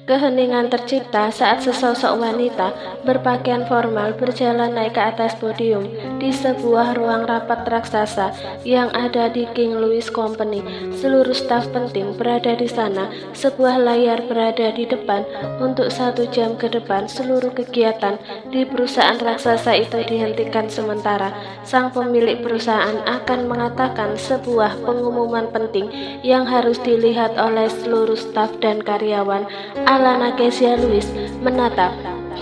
Keheningan tercipta saat sesosok wanita berpakaian formal berjalan naik ke atas podium di sebuah ruang rapat raksasa yang ada di King Louis Company. Seluruh staf penting berada di sana. Sebuah layar berada di depan. Untuk 1 jam ke depan, seluruh kegiatan di perusahaan raksasa itu dihentikan sementara. Sang pemilik perusahaan akan mengatakan sebuah pengumuman penting yang harus dilihat oleh seluruh staf dan karyawan. Alana Kezia Louis menatap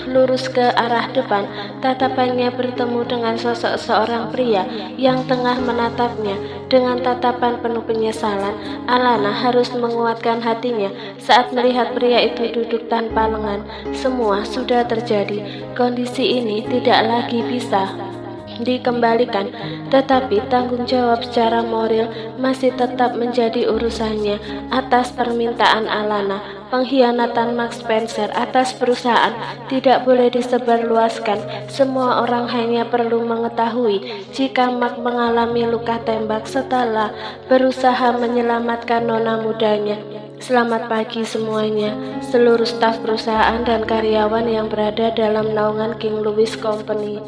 lurus ke arah depan. Tatapannya bertemu dengan sosok seorang pria yang tengah menatapnya dengan tatapan penuh penyesalan. Alana harus menguatkan hatinya saat melihat pria itu duduk tanpa lengan. Semua sudah terjadi. Kondisi ini tidak lagi bisa dikembalikan, tetapi tanggung jawab secara moral masih tetap menjadi urusannya. Atas permintaan Alana, pengkhianatan Mark Spencer atas perusahaan tidak boleh disebarluaskan. Semua orang hanya perlu mengetahui jika Mark mengalami luka tembak setelah berusaha menyelamatkan nona mudanya. Selamat pagi semuanya, seluruh staf perusahaan dan karyawan yang berada dalam naungan King Louis Company.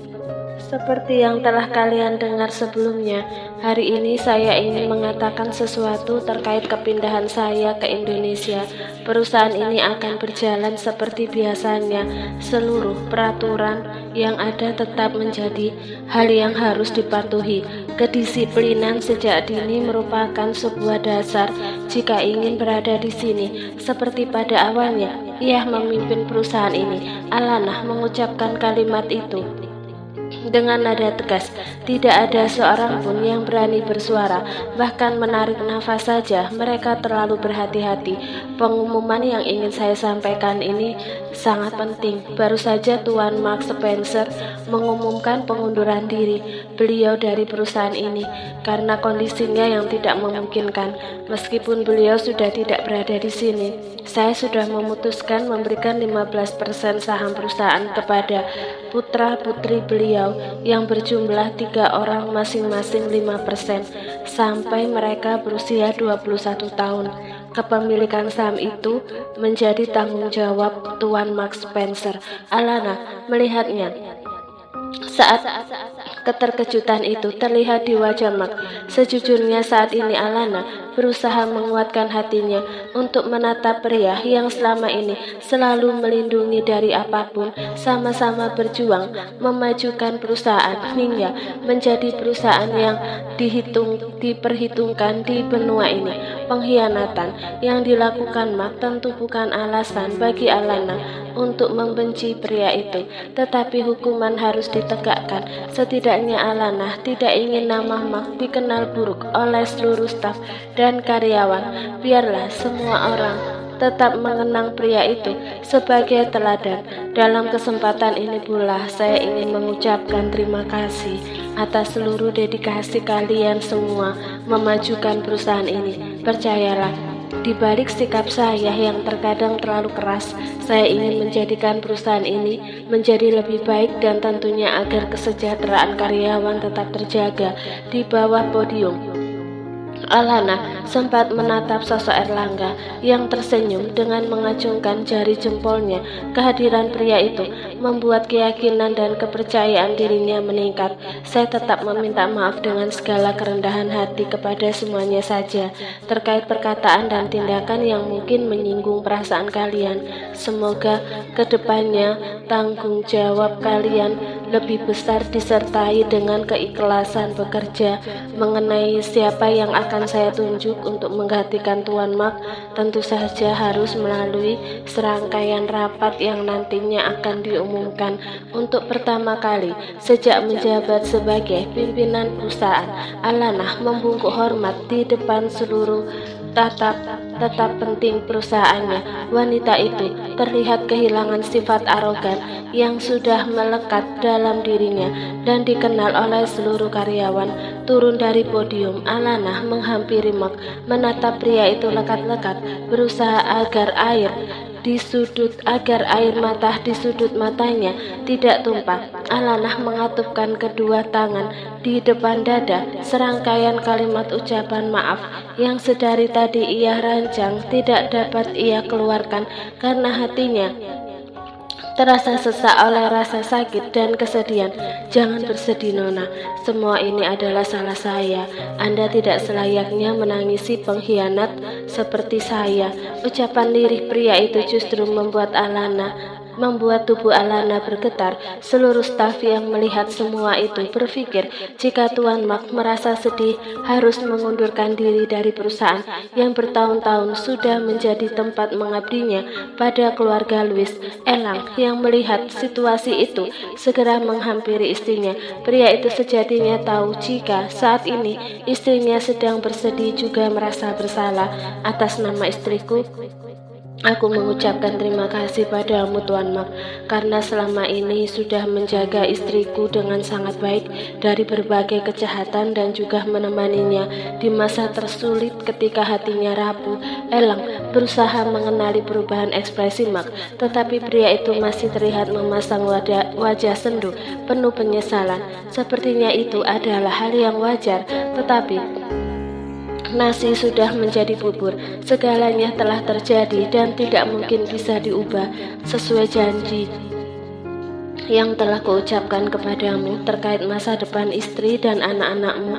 Seperti yang telah kalian dengar sebelumnya, hari ini saya ingin mengatakan sesuatu terkait kepindahan saya ke Indonesia. Perusahaan ini akan berjalan seperti biasanya. Seluruh peraturan yang ada tetap menjadi hal yang harus dipatuhi. Kedisiplinan sejak dini merupakan sebuah dasar jika ingin berada di sini. Seperti pada awalnya, ia memimpin perusahaan ini. Alana mengucapkan kalimat itu dengan nada tegas. Tidak ada seorang pun yang berani bersuara, bahkan menarik nafas saja. Mereka terlalu berhati-hati. Pengumuman yang ingin saya sampaikan ini sangat penting. Baru saja Tuan Mark Spencer mengumumkan pengunduran diri beliau dari perusahaan ini karena kondisinya yang tidak memungkinkan. Meskipun beliau sudah tidak berada di sini, saya sudah memutuskan memberikan 15% saham perusahaan kepada putra-putri beliau yang berjumlah 3 orang masing-masing 5% sampai mereka berusia 21 tahun. Kepemilikan saham itu menjadi tanggung jawab Tuan Mark Spencer. Alana melihatnya saat keterkejutan itu terlihat di wajah Mark. Sejujurnya saat ini Alana berusaha menguatkan hatinya untuk menatap pria yang selama ini selalu melindungi dari apapun. Sama-sama berjuang memajukan perusahaan hingga menjadi perusahaan yang diperhitungkan di benua ini. Pengkhianatan yang dilakukan Mark tentu bukan alasan bagi Alana untuk membenci pria itu, tetapi hukuman harus ditegakkan. Setidaknya Alana tidak ingin nama Mark dikenal buruk oleh seluruh staf dan karyawan. Biarlah semua orang tetap mengenang pria itu sebagai teladan. Dalam kesempatan ini pula saya ingin mengucapkan terima kasih atas seluruh dedikasi kalian semua memajukan perusahaan ini. Percayalah, di balik sikap saya yang terkadang terlalu keras, saya ingin menjadikan perusahaan ini menjadi lebih baik dan tentunya agar kesejahteraan karyawan tetap terjaga. Di bawah podium, Alana sempat menatap sosok Erlangga yang tersenyum dengan mengacungkan jari jempolnya. Kehadiran pria itu membuat keyakinan dan kepercayaan dirinya meningkat. Saya tetap meminta maaf dengan segala kerendahan hati kepada semuanya saja terkait perkataan dan tindakan yang mungkin menyinggung perasaan kalian. Semoga kedepannya tanggung jawab kalian lebih besar disertai dengan keikhlasan bekerja. Mengenai siapa yang akan saya tunjuk untuk menggantikan Tuan Mark, tentu saja harus melalui serangkaian rapat yang nantinya akan diumumkan. Untuk pertama kali sejak menjabat sebagai pimpinan perusahaan, Alana membungkuk hormat di depan seluruh tetap penting perusahaannya. Wanita itu terlihat kehilangan sifat arogan yang sudah melekat dalam dirinya dan dikenal oleh seluruh karyawan. Turun dari podium, Alana menghampiri Mark, menatap pria itu lekat-lekat, berusaha agar air di sudut agar air mata di sudut matanya tidak tumpah. Alanah mengatupkan kedua tangan di depan dada. Serangkaian kalimat ucapan maaf yang sedari tadi ia rancang tidak dapat ia keluarkan karena hatinya terasa sesak oleh rasa sakit dan kesedihan. Jangan bersedih Nona, semua ini adalah salah saya. Anda tidak selayaknya menangisi pengkhianat seperti saya. Ucapan lirih pria itu justru membuat tubuh Alana bergetar. Seluruh staf yang melihat semua itu berpikir jika Tuan Mark merasa sedih harus mengundurkan diri dari perusahaan yang bertahun-tahun sudah menjadi tempat mengabdinya pada keluarga Louis. Elang yang melihat situasi itu segera menghampiri istrinya. Pria itu sejatinya tahu jika saat ini istrinya sedang bersedih, juga merasa bersalah. Atas nama istriku, aku mengucapkan terima kasih padamu Tuan Mark, karena selama ini sudah menjaga istriku dengan sangat baik dari berbagai kejahatan dan juga menemaninya di masa tersulit ketika hatinya rapuh. Elang berusaha mengenali perubahan ekspresi Mark, tetapi pria itu masih terlihat memasang wajah sendu penuh penyesalan. Sepertinya itu adalah hal yang wajar, tetapi nasi sudah menjadi bubur. Segalanya telah terjadi dan tidak mungkin bisa diubah. Sesuai janji yang telah kuucapkan kepadamu terkait masa depan istri dan anak-anakmu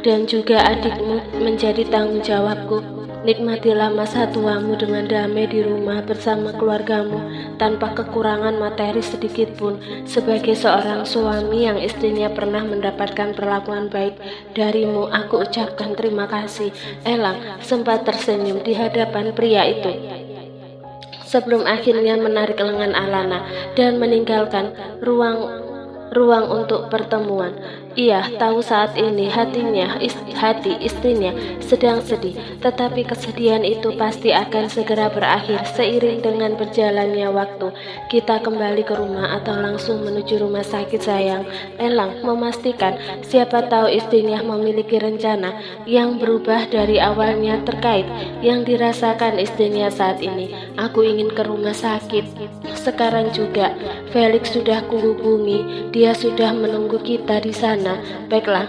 dan juga adikmu menjadi tanggung jawabku. Nikmatilah masa tuamu dengan damai di rumah bersama keluargamu tanpa kekurangan materi sedikit pun. Sebagai seorang suami yang istrinya pernah mendapatkan perlakuan baik darimu, aku ucapkan terima kasih. Elang sempat tersenyum di hadapan pria itu sebelum akhirnya menarik lengan Alana dan meninggalkan ruang untuk pertemuan. Ia tahu saat ini hati istrinya sedang sedih, tetapi kesedihan itu pasti akan segera berakhir seiring dengan berjalannya waktu. Kita kembali ke rumah atau langsung menuju rumah sakit sayang? Elang memastikan siapa tahu istrinya memiliki rencana yang berubah dari awalnya terkait yang dirasakan istrinya saat ini. Aku ingin ke rumah sakit sekarang juga. Felix sudah kuhubungi, dia sudah menunggu kita di sana. Baiklah,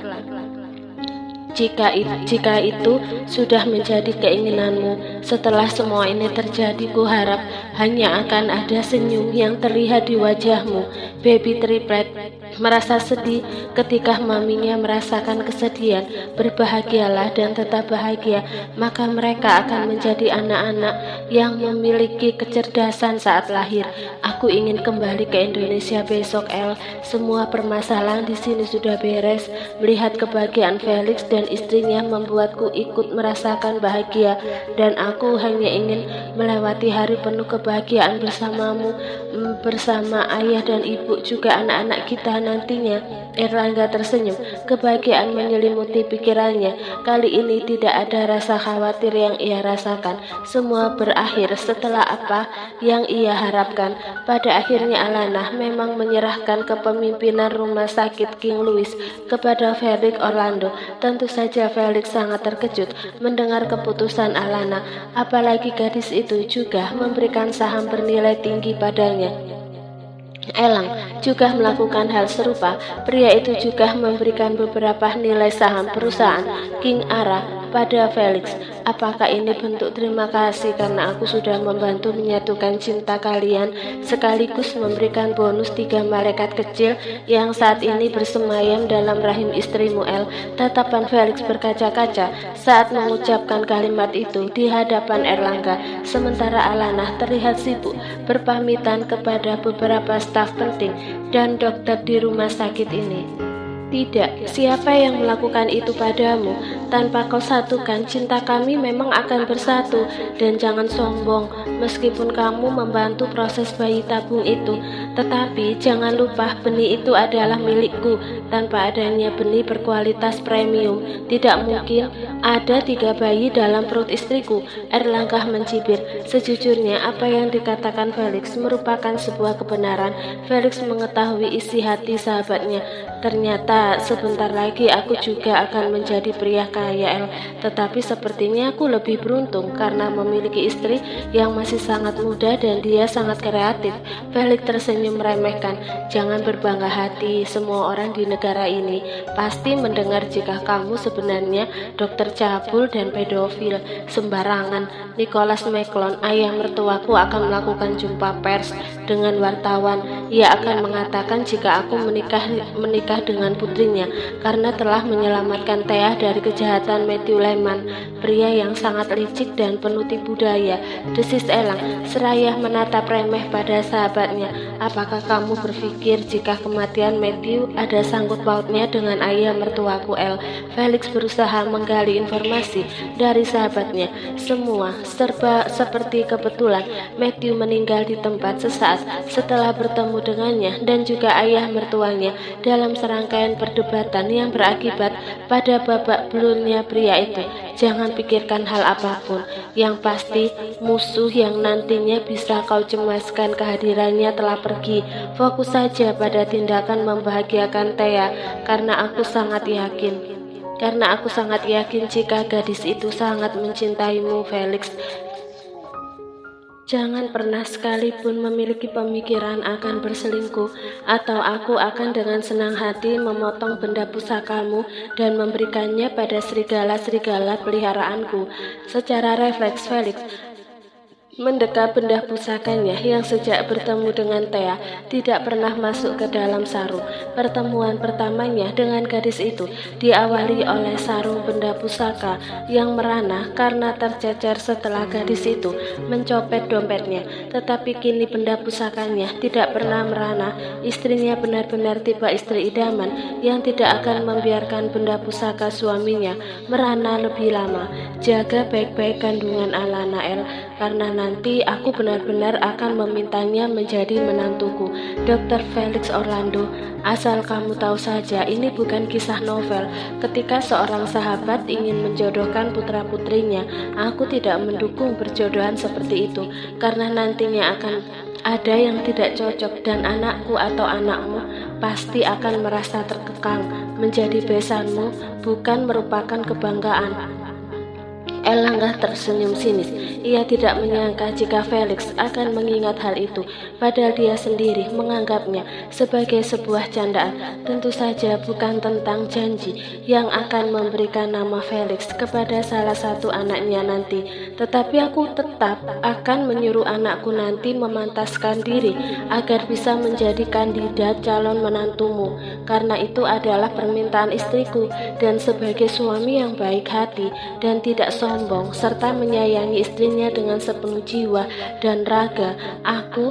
jika itu sudah menjadi keinginanmu, setelah semua ini terjadi, kuharap hanya akan ada senyum yang terlihat di wajahmu. Baby triplet merasa sedih ketika maminya merasakan kesedihan. Berbahagialah dan tetap bahagia, maka mereka akan menjadi anak-anak yang memiliki kecerdasan saat lahir. Aku ingin kembali ke Indonesia besok, El. Semua permasalahan di sini sudah beres. Melihat kebahagiaan Felix dan istrinya membuatku ikut merasakan bahagia, dan aku hanya ingin melewati hari penuh kebahagiaan bersamamu, bersama ayah dan ibu juga anak-anak kita nantinya. Erlangga tersenyum. Kebahagiaan menyelimuti pikirannya. Kali ini tidak ada rasa khawatir yang ia rasakan. Semua berakhir setelah apa yang ia harapkan. Pada akhirnya Alana memang menyerahkan kepemimpinan rumah sakit King Louis kepada Felix Orlando. Tentu saja Felix sangat terkejut mendengar keputusan Alana, apalagi gadis itu juga memberikan saham bernilai tinggi padanya. Elang juga melakukan hal serupa. Pria itu juga memberikan beberapa nilai saham perusahaan King Ara pada Felix. Apakah ini bentuk terima kasih karena aku sudah membantu menyatukan cinta kalian, sekaligus memberikan bonus 3 malaikat kecil yang saat ini bersemayam dalam rahim istrimu, El? Tatapan Felix berkaca-kaca saat mengucapkan kalimat itu di hadapan Erlangga, sementara Alana terlihat sibuk berpamitan kepada beberapa staf penting dan dokter di rumah sakit ini. Tidak, siapa yang melakukan itu padamu? Tanpa kau satukan, cinta kami memang akan bersatu. Dan jangan sombong, meskipun kamu membantu proses bayi tabung itu, tetapi jangan lupa benih itu adalah milikku. Tanpa adanya benih berkualitas premium, tidak mungkin ada 3 bayi dalam perut istriku. Erlangga mencibir. Sejujurnya apa yang dikatakan Felix merupakan sebuah kebenaran. Felix mengetahui isi hati sahabatnya. Ternyata Ternyata sebentar lagi aku juga akan menjadi pria kaya, El. Tetapi sepertinya aku lebih beruntung karena memiliki istri yang masih sangat muda dan dia sangat kreatif. Felix tersenyum meremehkan. Jangan berbangga hati, semua orang di negara ini pasti mendengar jika kamu sebenarnya dokter cabul dan pedofil. Sembarangan. Nicholas McClone, ayah mertuaku, akan melakukan jumpa pers dengan wartawan. Ia akan mengatakan jika aku menikah dengan putrinya karena telah menyelamatkan Thea dari kejahatan Matthew Lehman, pria yang sangat licik dan penuh tipu daya. Desis Elang seraya menatap remeh pada sahabatnya. Apakah kamu berpikir jika kematian Matthew ada sangkut pautnya dengan ayah mertuaku, El? Felix berusaha menggali informasi dari sahabatnya. Semua serba seperti kebetulan. Matthew meninggal di tempat sesaat setelah bertemu dengannya dan juga ayah mertuanya dalam serangkaian perdebatan yang berakibat pada babak belurnya pria itu. Jangan pikirkan hal apapun. Yang pasti, musuh yang nantinya bisa kau cemaskan kehadirannya telah pergi. Fokus saja pada tindakan membahagiakan Thea, karena aku sangat yakin jika gadis itu sangat mencintaimu, Felix. Jangan pernah sekalipun memiliki pemikiran akan berselingkuh, atau aku akan dengan senang hati memotong benda pusakamu dan memberikannya pada serigala-serigala peliharaanku. Secara refleks, Felix mendekap benda pusakanya yang sejak bertemu dengan Thea tidak pernah masuk ke dalam sarung. Pertemuan pertamanya dengan gadis itu diawali oleh sarung benda pusaka yang merana karena tercecer setelah gadis itu mencopet dompetnya. Tetapi kini benda pusakanya tidak pernah merana. Istrinya benar-benar tipe istri idaman yang tidak akan membiarkan benda pusaka suaminya merana lebih lama. Jaga baik-baik kandungan Alana, El, karena nanti aku benar-benar akan memintanya menjadi menantuku. Dr. Felix Orlando, asal kamu tahu saja, ini bukan kisah novel. Ketika seorang sahabat ingin menjodohkan putra-putrinya, aku tidak mendukung perjodohan seperti itu, karena nantinya akan ada yang tidak cocok dan anakku atau anakmu pasti akan merasa terkekang. Menjadi besanmu bukan merupakan kebanggaan. Erlangga tersenyum sinis. Ia tidak menyangka jika Felix akan mengingat hal itu, padahal dia sendiri menganggapnya sebagai sebuah candaan. Tentu saja bukan tentang janji yang akan memberikan nama Felix kepada salah satu anaknya nanti, tetapi aku tetap akan menyuruh anakku nanti memantaskan diri agar bisa menjadi kandidat calon menantumu, karena itu adalah permintaan istriku, dan sebagai suami yang baik hati dan tidak sombong serta menyayangi istrinya dengan sepenuh jiwa dan raga, aku,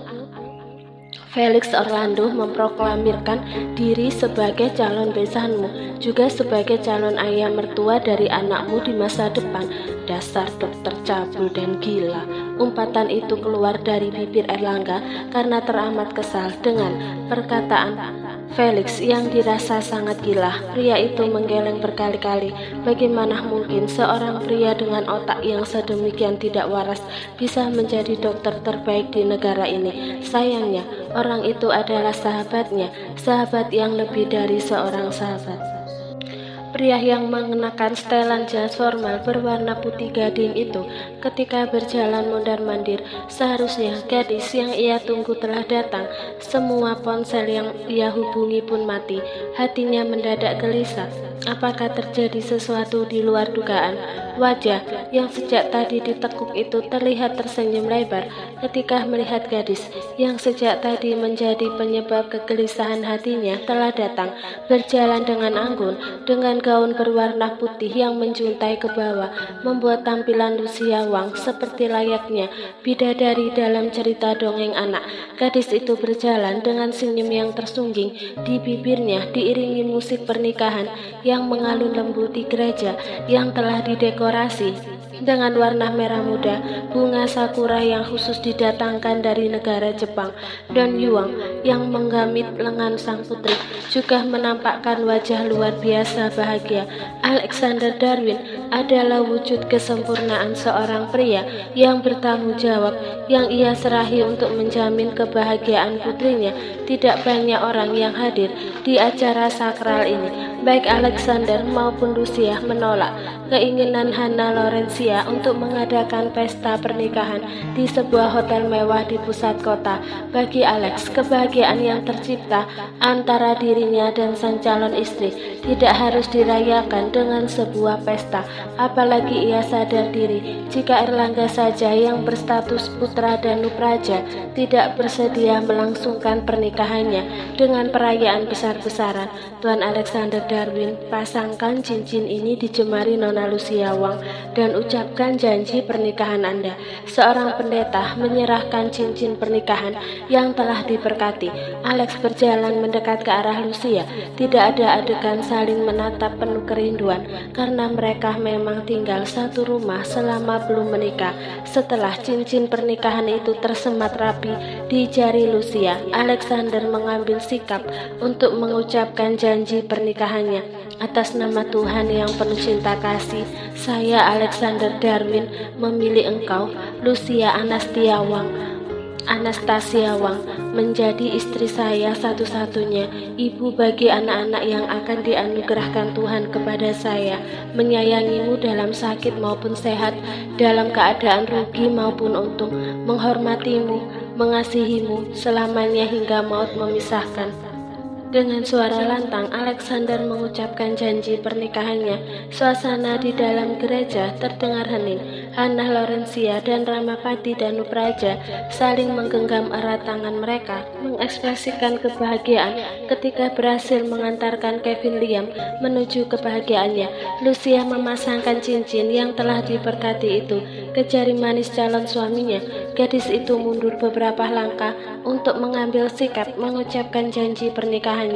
Felix Orlando, memproklamirkan diri sebagai calon besanmu, juga sebagai calon ayah mertua dari anakmu di masa depan. Dasar dokter cabul dan gila. Umpatan itu keluar dari bibir Erlangga karena teramat kesal dengan perkataan Felix yang dirasa sangat gila. Pria itu menggeleng berkali-kali. Bagaimana mungkin seorang pria dengan otak yang sedemikian tidak waras bisa menjadi dokter terbaik di negara ini? Sayangnya, orang itu adalah sahabatnya, sahabat yang lebih dari seorang sahabat. Pria yang mengenakan setelan jas formal berwarna putih gading itu ketika berjalan mondar-mandir. Seharusnya gadis yang ia tunggu telah datang. Semua ponsel yang ia hubungi pun mati. Hatinya mendadak gelisah. Apakah terjadi sesuatu di luar dugaan? Wajah yang sejak tadi ditekuk itu terlihat tersenyum lebar ketika melihat gadis yang sejak tadi menjadi penyebab kegelisahan hatinya telah datang, berjalan dengan anggun, dengan gaun berwarna putih yang menjuntai ke bawah, membuat tampilan Lucia Wang seperti layaknya bidadari dalam cerita dongeng anak. Gadis itu berjalan dengan senyum yang tersungging di bibirnya, diiringi musik pernikahan yang mengalun lembut di gereja yang telah didekorasi dengan warna merah muda, bunga sakura yang khusus didatangkan dari negara Jepang. Don Yuang yang menggamit lengan sang putri juga menampakkan wajah luar biasa bahagia. Alexander Darwin adalah wujud kesempurnaan seorang pria yang bertanggung jawab yang ia serahi untuk menjamin kebahagiaan putrinya. Tidak banyak orang yang hadir di acara sakral ini. Baik Alexander maupun Lucia menolak keinginan Hannah Laurencia untuk mengadakan pesta pernikahan di sebuah hotel mewah di pusat kota. Bagi Alex, kebahagiaan yang tercipta antara dirinya dan sang calon istri tidak harus dirayakan dengan sebuah pesta. Apalagi ia sadar diri jika Erlangga saja yang berstatus putra Danupraja tidak bersedia melangsungkan pernikahannya dengan perayaan besar-besaran. Tuan Alexander Darwin, pasangkan cincin ini di jemari Nona Lucia Wang dan ucapkan janji pernikahan Anda. Seorang pendeta menyerahkan cincin pernikahan yang telah diberkati. Alex berjalan mendekat ke arah Lucia. Tidak ada adegan saling menatap penuh kerinduan karena mereka memang tinggal satu rumah selama belum menikah. Setelah cincin pernikahan itu tersemat rapi di jari Lucia, Alexander mengambil sikap untuk mengucapkan janji pernikahannya. Atas nama Tuhan yang penuh cinta kasih, saya Alexander Darwin memilih engkau, Lucia Anastasia Wang, menjadi istri saya satu-satunya, ibu bagi anak-anak yang akan dianugerahkan Tuhan kepada saya, menyayangimu dalam sakit maupun sehat, dalam keadaan rugi maupun untung, menghormatimu, mengasihimu selamanya hingga maut memisahkan. Dengan suara lantang, Alexander mengucapkan janji pernikahannya. Suasana di dalam gereja terdengar hening. Hannah Laurencia dan Ramapati Danupraja saling menggenggam erat tangan mereka, mengekspresikan kebahagiaan ketika berhasil mengantarkan Kevin Liam menuju kebahagiaannya. Lucia memasangkan cincin yang telah diberkati itu ke jari manis calon suaminya. Gadis itu mundur beberapa langkah untuk mengambil sikap mengucapkan janji pernikahannya.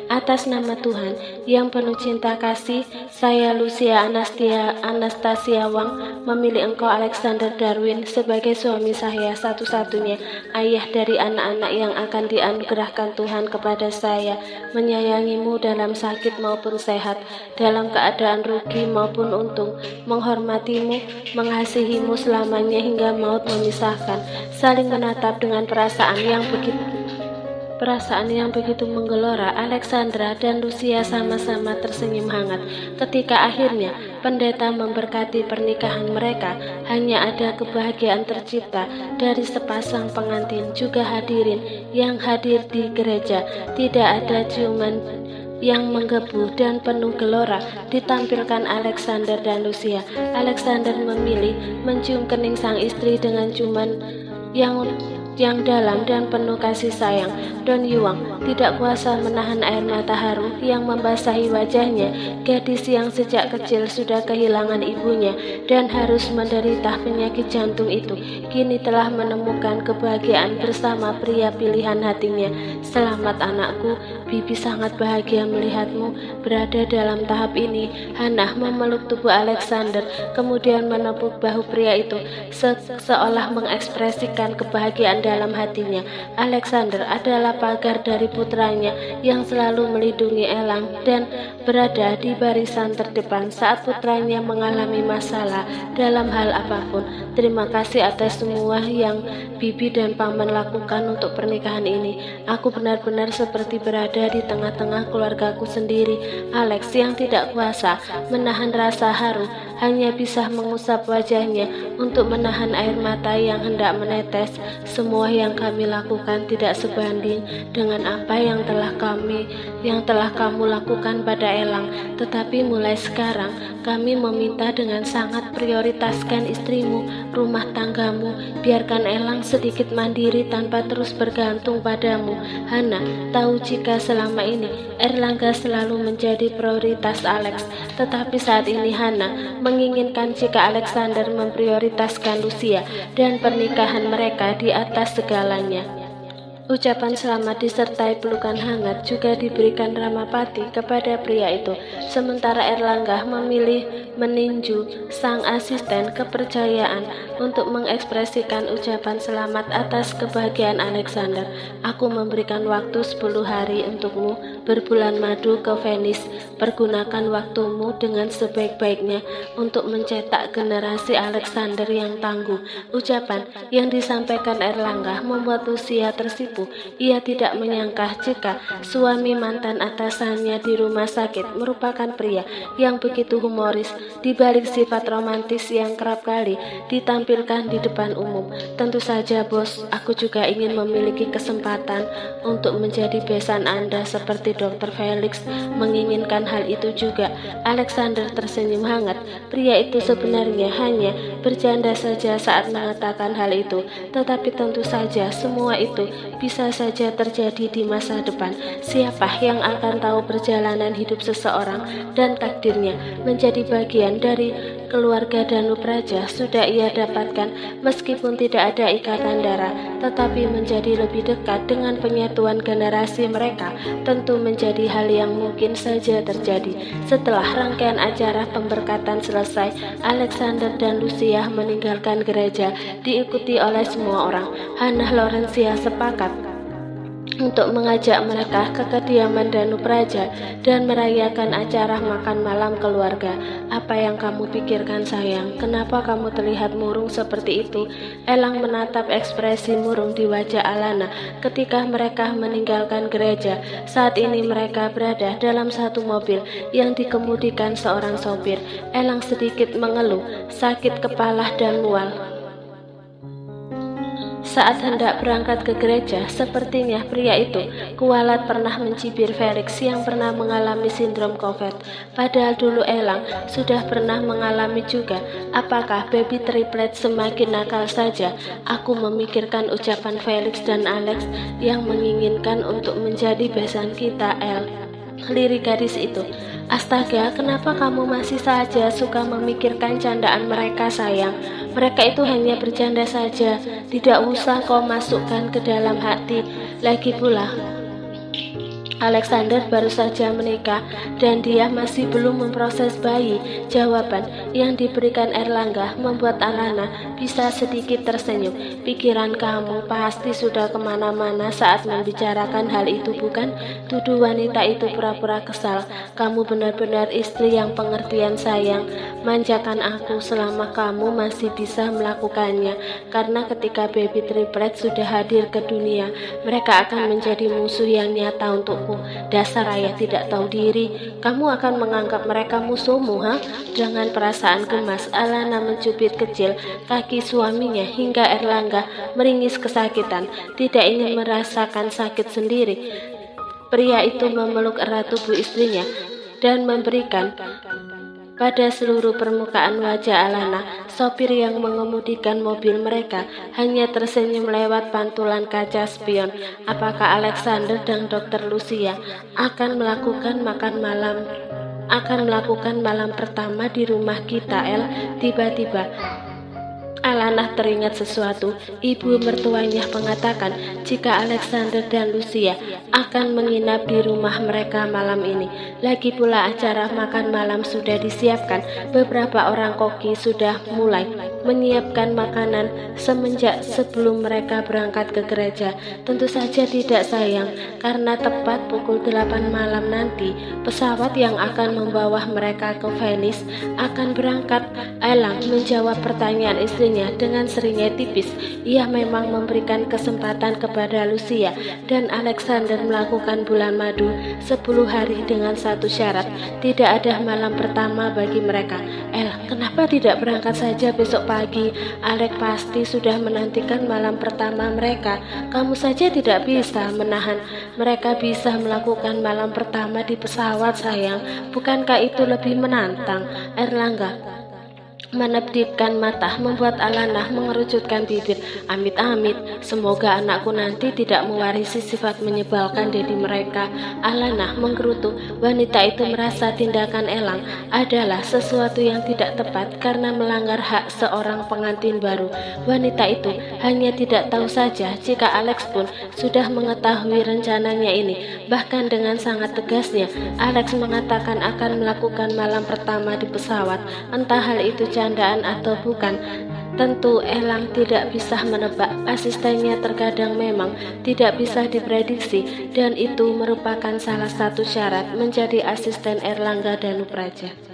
Atas nama Tuhan yang penuh cinta kasih, saya Lucia Anastasia Wang memilih engkau Alexander Darwin sebagai suami saya satu-satunya, ayah dari anak-anak yang akan dianugerahkan Tuhan kepada saya, menyayangimu dalam sakit maupun sehat, dalam keadaan rugi maupun untung, menghormatimu, mengasihimu selamanya hingga maut memisahkan. Saling menatap dengan perasaan yang begitu menggelora. Alexandra dan Lucia sama-sama tersenyum hangat ketika akhirnya pendeta memberkati pernikahan mereka. Hanya ada kebahagiaan tercipta dari sepasang pengantin juga hadirin yang hadir di gereja. Tidak ada ciuman yang menggebu dan penuh gelora ditampilkan Alexander dan Lucia. Alexander memilih mencium kening sang istri dengan ciuman yang dalam dan penuh kasih sayang. Don Yuang tidak kuasa menahan air mata haru yang membasahi wajahnya. Gadis yang sejak kecil sudah kehilangan ibunya dan harus menderita penyakit jantung itu kini telah menemukan kebahagiaan bersama pria pilihan hatinya. Selamat anakku, bibi sangat bahagia melihatmu berada dalam tahap ini. Hannah memeluk tubuh Alexander kemudian menepuk bahu pria itu seolah mengekspresikan kebahagiaan dalam hatinya. Alexander adalah pagar dari putranya yang selalu melindungi Elang dan berada di barisan terdepan saat putranya mengalami masalah dalam hal apapun. Terima kasih atas semua yang bibi dan paman lakukan untuk pernikahan ini. Aku benar-benar seperti berada di tengah-tengah keluargaku sendiri. Alex yang tidak kuasa menahan rasa haru hanya bisa mengusap wajahnya untuk menahan air mata yang hendak menetes. Semua yang kami lakukan tidak sebanding dengan apa yang telah kamu lakukan pada Elang. Tetapi mulai sekarang kami meminta dengan sangat prioritaskan istrimu, rumah tanggamu. Biarkan Elang sedikit mandiri tanpa terus bergantung padamu. Hannah tahu jika selama ini Erlangga selalu menjadi prioritas Alex, tetapi saat ini Hannah menginginkan jika Alexander memprioritaskan Lucia dan pernikahan mereka di atas segalanya. Ucapan selamat disertai pelukan hangat juga diberikan Ramapati kepada pria itu. Sementara Erlangga memilih meninju sang asisten kepercayaan untuk mengekspresikan ucapan selamat atas kebahagiaan Alexander. Aku memberikan waktu 10 hari untukmu berbulan madu ke Venice. Pergunakan waktumu dengan sebaik-baiknya untuk mencetak generasi Alexander yang tangguh. Ucapan yang disampaikan Erlangga membuat Lucia tersipu. Ia tidak menyangka jika suami mantan atasannya di rumah sakit merupakan pria yang begitu humoris. Di balik sifat romantis yang kerap kali ditampilkan di depan umum. Tentu saja bos, aku juga ingin memiliki kesempatan untuk menjadi besan Anda seperti Dr. Felix menginginkan hal itu juga. Alexander tersenyum hangat. Pria itu sebenarnya hanya bercanda saja saat mengatakan hal itu, tetapi tentu saja semua itu bisa saja terjadi di masa depan. Siapa yang akan tahu perjalanan hidup seseorang dan takdirnya? Menjadi bagian dari keluarga Danupraja sudah ia dapatkan meskipun tidak ada ikatan darah, tetapi menjadi lebih dekat dengan penyatuan generasi mereka tentu menjadi hal yang mungkin saja terjadi. Setelah rangkaian acara pemberkatan selesai, Alexander dan Lucia meninggalkan gereja diikuti oleh semua orang. Hannah Laurencia sepakat untuk mengajak mereka ke kediaman Danupraja dan merayakan acara makan malam keluarga. Apa yang kamu pikirkan sayang? Kenapa kamu terlihat murung seperti itu? Elang menatap ekspresi murung di wajah Alana ketika mereka meninggalkan gereja. Saat ini mereka berada dalam satu mobil yang dikemudikan seorang sopir. Elang sedikit mengeluh, sakit kepala dan mual. Saat hendak berangkat ke gereja, sepertinya pria itu kualat pernah mencibir Felix yang pernah mengalami sindrom COVID. Padahal dulu Elang sudah pernah mengalami juga. Apakah baby triplet semakin nakal saja? Aku memikirkan ucapan Felix dan Alex yang menginginkan untuk menjadi besan kita, El. Lirik gadis itu. Astaga, kenapa kamu masih saja suka memikirkan candaan mereka sayang? Mereka itu hanya bercanda saja. Tidak usah kau masukkan ke dalam hati. Lagi pula, Alexander baru saja menikah dan dia masih belum memproses bayi. Jawaban yang diberikan Erlangga membuat Alana bisa sedikit tersenyum. Pikiran kamu pasti sudah kemana-mana saat membicarakan hal itu, bukan? Tuduh wanita itu pura-pura kesal. Kamu benar-benar istri yang pengertian sayang. Manjakan aku selama kamu masih bisa melakukannya. Karena ketika baby triplet sudah hadir ke dunia, mereka akan menjadi musuh yang nyata untukku. Dasar ayah tidak tahu diri. Kamu akan menganggap mereka musuhmu, ha? Dengan perasaan gemas, Alana mencubit kecil kaki suaminya hingga Erlangga meringis kesakitan. Tidak ingin merasakan sakit sendiri, pria itu memeluk erat tubuh istrinya dan memberikan pada seluruh permukaan wajah Alana. Sopir yang mengemudikan mobil mereka hanya tersenyum lewat pantulan kaca spion. Apakah Alexander dan Dr. Lucia akan melakukan malam pertama di rumah kita, El? Tiba-tiba Alana teringat sesuatu. Ibu mertuanya mengatakan jika Alexander dan Lucia akan menginap di rumah mereka malam ini. Lagi pula acara makan malam sudah disiapkan. Beberapa orang koki sudah mulai menyiapkan makanan semenjak sebelum mereka berangkat ke gereja. Tentu saja tidak sayang, karena tepat pukul 8 malam nanti pesawat yang akan membawa mereka ke Venice akan berangkat. Elang menjawab pertanyaan istrinya dengan seringai tipis. Ia memang memberikan kesempatan kepada Lucia dan Alexander melakukan bulan madu 10 hari dengan satu syarat. Tidak ada malam pertama bagi mereka. El, kenapa tidak berangkat saja besok pagi? Alex pasti sudah menantikan malam pertama mereka. Kamu saja tidak bisa menahan. Mereka bisa melakukan malam pertama di pesawat sayang. Bukankah itu lebih menantang? Erlangga menepdipkan mata membuat Alana mengerucutkan bibir. Amit-amit, semoga anakku nanti tidak mewarisi sifat menyebalkan dedi mereka. Alana menggerutu. Wanita itu merasa tindakan Elang adalah sesuatu yang tidak tepat karena melanggar hak seorang pengantin baru. Wanita itu hanya tidak tahu saja jika Alex pun sudah mengetahui rencananya ini. Bahkan dengan sangat tegasnya, Alex mengatakan akan melakukan malam pertama di pesawat. Entah hal itu candaan atau bukan, tentu Elang tidak bisa menebak. Asistennya terkadang memang tidak bisa diprediksi, dan itu merupakan salah satu syarat menjadi asisten Erlangga Danupraja.